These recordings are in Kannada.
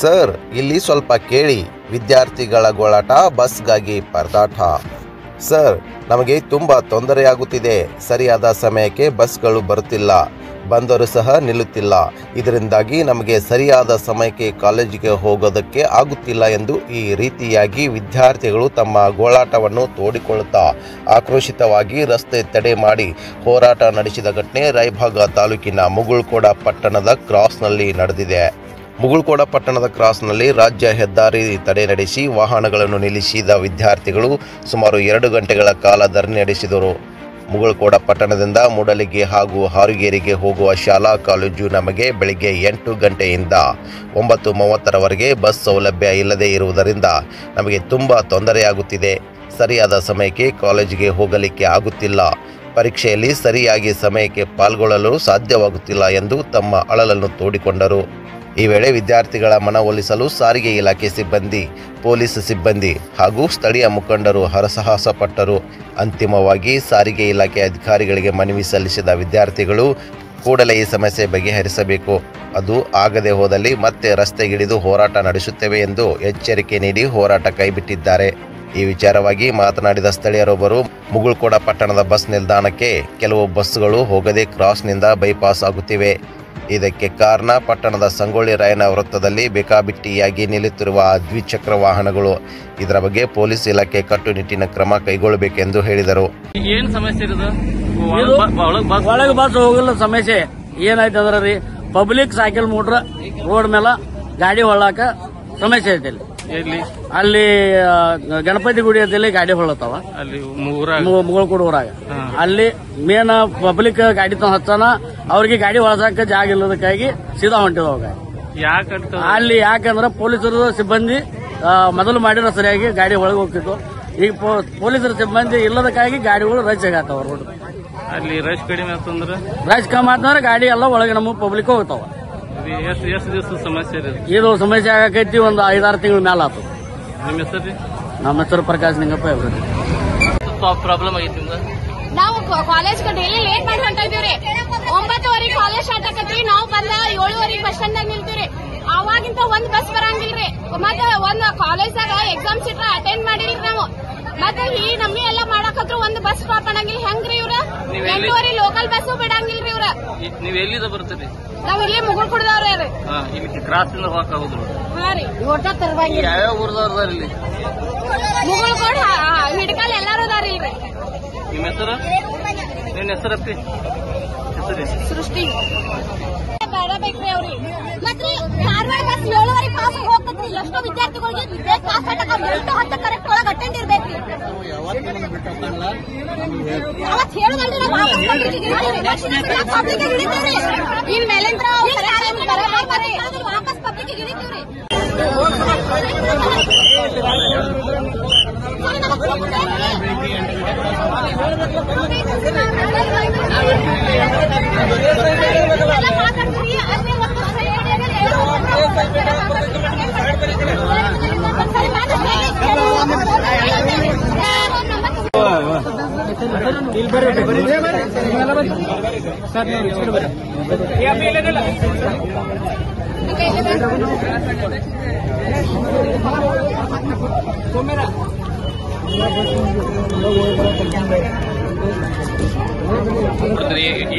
ಸರ್, ಇಲ್ಲಿ ಸ್ವಲ್ಪ ಕೇಳಿ. ವಿದ್ಯಾರ್ಥಿಗಳ ಗೋಳಾಟ, ಬಸ್ಗಾಗಿ ಪರದಾಟ. ಸರ್, ನಮಗೆ ತುಂಬ ತೊಂದರೆಯಾಗುತ್ತಿದೆ. ಸರಿಯಾದ ಸಮಯಕ್ಕೆ ಬಸ್ಗಳು ಬರುತ್ತಿಲ್ಲ, ಬಂದರೂ ಸಹ ನಿಲ್ಲುತ್ತಿಲ್ಲ. ಇದರಿಂದಾಗಿ ನಮಗೆ ಸರಿಯಾದ ಸಮಯಕ್ಕೆ ಕಾಲೇಜಿಗೆ ಹೋಗೋದಕ್ಕೆ ಆಗುತ್ತಿಲ್ಲ ಎಂದು ಈ ರೀತಿಯಾಗಿ ವಿದ್ಯಾರ್ಥಿಗಳು ತಮ್ಮ ಗೋಳಾಟವನ್ನು ತೋಡಿಕೊಳ್ಳುತ್ತಾ ಆಕ್ರೋಶಿತವಾಗಿ ರಸ್ತೆ ತಡೆ ಮಾಡಿ ಹೋರಾಟ ನಡೆಸಿದ ಘಟನೆ ರಾಯಭಾಗ ತಾಲೂಕಿನ ಮುಗುಳ್ಕೋಡ ಪಟ್ಟಣದ ಕ್ರಾಸ್ನಲ್ಲಿ ನಡೆದಿದೆ. ಮುಗುಳ್ಕೋಡ ಪಟ್ಟಣದ ಕ್ರಾಸ್ನಲ್ಲಿ ರಾಜ್ಯ ಹೆದ್ದಾರಿ ತಡೆ ನಡೆಸಿ ವಾಹನಗಳನ್ನು ನಿಲ್ಲಿಸಿದ ವಿದ್ಯಾರ್ಥಿಗಳು ಸುಮಾರು 2 ಗಂಟೆಗಳ ಕಾಲ ಧರಣಿ ನಡೆಸಿದರು. ಮುಗುಳ್ಕೋಡ ಪಟ್ಟಣದಿಂದ ಮೂಡಲಿಗೆ ಹಾಗೂ ಹಾರುಗೇರಿಗೆ ಹೋಗುವ ಶಾಲಾ ಕಾಲೇಜು ನಮಗೆ ಬೆಳಿಗ್ಗೆ 8 ಗಂಟೆಯಿಂದ 9:30ರವರೆಗೆ ಬಸ್ ಸೌಲಭ್ಯ ಇಲ್ಲದೇ ಇರುವುದರಿಂದ ನಮಗೆ ತುಂಬ ತೊಂದರೆಯಾಗುತ್ತಿದೆ. ಸರಿಯಾದ ಸಮಯಕ್ಕೆ ಕಾಲೇಜಿಗೆ ಹೋಗಲಿಕ್ಕೆ ಆಗುತ್ತಿಲ್ಲ. ಪರೀಕ್ಷೆಯಲ್ಲಿ ಸರಿಯಾಗಿ ಸಮಯಕ್ಕೆ ಪಾಲ್ಗೊಳ್ಳಲು ಸಾಧ್ಯವಾಗುತ್ತಿಲ್ಲ ಎಂದು ತಮ್ಮ ಅಳಲನ್ನು ತೋಡಿಕೊಂಡರು. ಈ ವೇಳೆ ವಿದ್ಯಾರ್ಥಿಗಳ ಮನವೊಲಿಸಲು ಸಾರಿಗೆ ಇಲಾಖೆ ಸಿಬ್ಬಂದಿ, ಪೊಲೀಸ್ ಸಿಬ್ಬಂದಿ ಹಾಗೂ ಸ್ಥಳೀಯ ಮುಖಂಡರು ಹರಸಾಹಸ ಪಟ್ಟರು. ಅಂತಿಮವಾಗಿ ಸಾರಿಗೆ ಇಲಾಖೆ ಅಧಿಕಾರಿಗಳಿಗೆ ಮನವಿ ಸಲ್ಲಿಸಿದ ವಿದ್ಯಾರ್ಥಿಗಳು ಕೂಡಲೇ ಈ ಸಮಸ್ಯೆ ಬಗೆಹರಿಸಬೇಕು, ಅದು ಆಗದೆ ಹೋದಲ್ಲಿ ಮತ್ತೆ ರಸ್ತೆಗಿಳಿದು ಹೋರಾಟ ನಡೆಸುತ್ತೇವೆ ಎಂದು ಎಚ್ಚರಿಕೆ ನೀಡಿ ಹೋರಾಟ ಕೈಬಿಟ್ಟಿದ್ದಾರೆ. ಈ ವಿಚಾರವಾಗಿ ಮಾತನಾಡಿದ ಸ್ಥಳೀಯರೊಬ್ಬರು, ಮುಗುಳ್ಕೋಡ ಪಟ್ಟಣದ ಬಸ್ ನಿಲ್ದಾಣಕ್ಕೆ ಕೆಲವು ಬಸ್ಗಳು ಹೋಗದೆ ಕ್ರಾಸ್ನಿಂದ ಬೈಪಾಸ್ ಆಗುತ್ತಿವೆ. ಇದಕ್ಕೆ ಕಾರಣ ಪಟ್ಟಣದ ಸಂಗೊಳ್ಳಿ ರಾಯಣ್ಣ ವೃತ್ತದಲ್ಲಿ ಬೇಕಾಬಿಟ್ಟಿಯಾಗಿ ನಿಲ್ಲುತ್ತಿರುವ ದ್ವಿಚಕ್ರ ವಾಹನಗಳು. ಇದರ ಬಗ್ಗೆ ಪೊಲೀಸ್ ಇಲಾಖೆ ಕಟ್ಟುನಿಟ್ಟಿನ ಕ್ರಮ ಕೈಗೊಳ್ಳಬೇಕೆಂದು ಹೇಳಿದರು. ಏನ್ ಸಮಸ್ಯೆ ಒಳಗೆ ಬಸ್ ಹೋಗಲ್ಲ. ಸಮಸ್ಯೆ ಏನಾಯ್ತು ಅಂದ್ರೆ ರೀ, ಪಬ್ಲಿಕ್ ಸೈಕಲ್ ಮೋಟ್ರ್ ರೋಡ್ ಮೇಲೆ ಗಾಡಿ ಹೊಳ್ಳಾಕ ಸಮಸ್ಯೆ ಐತೆ. ಅಲ್ಲಿ ಗಣಪತಿ ಗುಡಿ ಅಂತೇಳಿ ಗಾಡಿ ಹೊಳ್ಳತಾವ, ಅಲ್ಲಿ ಮುಗುಳ್ಕೋಡ ಊರಾಗ. ಅಲ್ಲಿ ಮೇನ್ ಪಬ್ಲಿಕ್ ಗಾಡಿ ಹಚ್ಚನ, ಅವ್ರಿಗೆ ಗಾಡಿ ಹೊಳಸಾಕ ಜಾಗ ಇಲ್ಲದಕ್ಕಾಗಿ ಸೀದಾ ಹೊಂಟಿದವಾಗ. ಅಲ್ಲಿ ಯಾಕಂದ್ರೆ ಪೊಲೀಸರು ಸಿಬ್ಬಂದಿ ಮೊದಲು ಮಾಡಿರೋ ಸರಿಯಾಗಿ ಗಾಡಿ ಒಳಗೆ ಹೋಗ್ತಿತ್ತು. ಈಗ ಪೊಲೀಸರ ಸಿಬ್ಬಂದಿ ಇಲ್ಲದಕ್ಕಾಗಿ ಗಾಡಿಗಳು ರಶ್ ಆಗತ್ತಾವ. ರೋಡ್ ಅಲ್ಲಿ ರಶ್ ಕಡಿಮೆ ಆತಂದ್ರೆ ರಶ್ ಕಮ್ಮಿ ಆತಂದ್ರೆ ಗಾಡಿ ಎಲ್ಲ ಒಳಗೆ ನಮ್ಮ ಪಬ್ಲಿಕ್ ಹೋಗ್ತಾವ. ಎಷ್ಟು ದಿವಸ ಸಮಸ್ಯೆ ಇದು ಸಮಸ್ಯೆ ಆಗಕೈತಿ, ಒಂದು 5-6 ತಿಂಗಳ ಮೇಲೆ ಆತು. ನಿಮ್ಮ ಹೆಸರು? ನಮ್ಮ ಹೆಸರು ಪ್ರಕಾಶ್ ನಿಂಗಪ್ಪ. ಪ್ರಾಬ್ಲಮ್ ಆಗೈತಿ ನಾವು ಕಾಲೇಜ್ ಡೈಲಿ ಲೇಟ್ ಮಾಡಿ ಹೊಂಟಿದೀವ್ರಿ. 9:30 ಕಾಲೇಜ್ ಸ್ಟಾರ್ಟ್ ಆಕತ್ರಿ. ನಾವು ಬಂದ 7:30 ಬಸ್ ಸ್ಟ್ಯಾಂಡ್ ದಾಗ ನಿಲ್ತೀವ್ರಿ. ಅವಾಗಿಂತ ಒಂದ್ ಬಸ್ ಬರಂಗಿಲ್ರಿ. ಮತ್ತೆ ಒಂದ್ ಕಾಲೇಜ್ದಾಗ ಎಕ್ಸಾಮ್ ಸೀಟ್ ಅಟೆಂಡ್ ಮಾಡಿಲ್ರಿ ನಾವು. ಮತ್ತೆ ಈ ನಮ್ಮಿ ಎಲ್ಲ ಮಾಡಾಕತ್ರು, ಒಂದ್ ಬಸ್ ಸ್ಟಾಪ್ ಅನ್ನಂಗಿಲ್ಲ. ಹೆಂಗ್ರಿ ಇವ್ರ 8:30 ಲೋಕಲ್ ಬಸ್ ಬಿಡಂಗಿಲ್ರಿ ಇವ್ರ. ನೀವ್ ಎಲ್ಲಿಂದ ಬರ್ತೀರಿ? ನಾವ್ ಇಲ್ಲಿ ಮುಗುಳ್ಕೋಡದವ್ರಿ. ಇಲ್ಲಿ ಕ್ರಾಸ್ ಇಂದ ಹೋಗೋದು. ಹಾ ರೀ, ಓಟ ತರಬಂಗಿಲ್ಲ. ಯಾವ ಊರ್ದವ್ರ ಇಲ್ಲಿ? ಮುಗುಳ್ಕೋಡ್, ಹಿಡ್ಕಲ್ ಎಲ್ಲಾರು ಅದಾರ ಇಲ್ರಿ. ನಿಮ್ಮ ಹೆಸರು? ನಿನ್ನ ಹೆಸರಪ್ಪಿ? ಸೃಷ್ಟಿ ಬೇಡ ಬೇಕ್ರಿ ಅವ್ರಿ. ಮತ್ರಿ ಧಾರವಾಡ ಬಸ್ 7:30 ಪಾಸ್ ಹೋಗ್ತದ್ರಿ. ಎಷ್ಟೋ ವಿದ್ಯಾರ್ಥಿಗಳಿಗೆ ಪಾಸ್ ಆಟಕ 8:10 ಕರೆಕ್ಟ್ ಒಳಗೆ ಅಟೆಂಡ್ ಇರ್ಬೇಕ್ರಿ. ಅವತ್ತು ಹೇಳುದಲ್ರಿ, ನಾವು ಪಬ್ಲಿಕ್ ಹಿಡಿತೀವ್ರಿ. ಇನ್ ಮೇಲಿಂದ ವಾಪಸ್ ಪಬ್ಲಿಕ್ ಹಿಡಿತೀವ್ರಿ.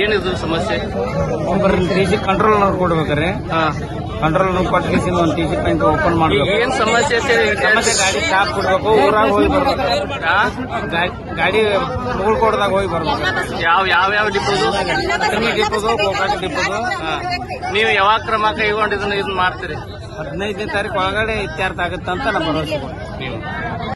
ಏನಿದು ಸಮಸ್ಯೆ? TC ಕಂಟ್ರೋಲ್ ಕೊಡ್ಬೇಕ್ರಿ. ಕಂಟ್ರೋಲ್ ಕೊಟ್ಟು ಒಂದು TC ಪಾಯಿಂಟ್ ಓಪನ್ ಮಾಡ್ಬೇಕು. ಏನ್ ಸಮಸ್ಯೆ? ಗಾಡಿ ಸ್ಟಾಪ್ ಕೊಡ್ಬೇಕು, ಊರಾಗ ಹೋಗಿ ಬರ್ಬೇಕು. ಗಾಡಿ ಮುಗುಳ್ಕೋಟದಾಗ ಹೋಗಿ ಬರ್ಬೇಕು. ಯಾವ ಡಿಪೋದು? ಡಿಪೋದು, ಗೋಕಾಕ್ ಡಿಪೋದು. ನೀವು ಯಾವಾಗ ಕ್ರಮ ಕೈಗೊಂಡಿದ್ದನ್ನ ಇದನ್ನ ಮಾಡ್ತೀರಿ? 15ನೇ ತಾರೀಕು ಒಳಗಡೆ ಇತ್ಯರ್ಥ ಆಗುತ್ತಂತ ನಮ್ಮ ಭರವಸೆ.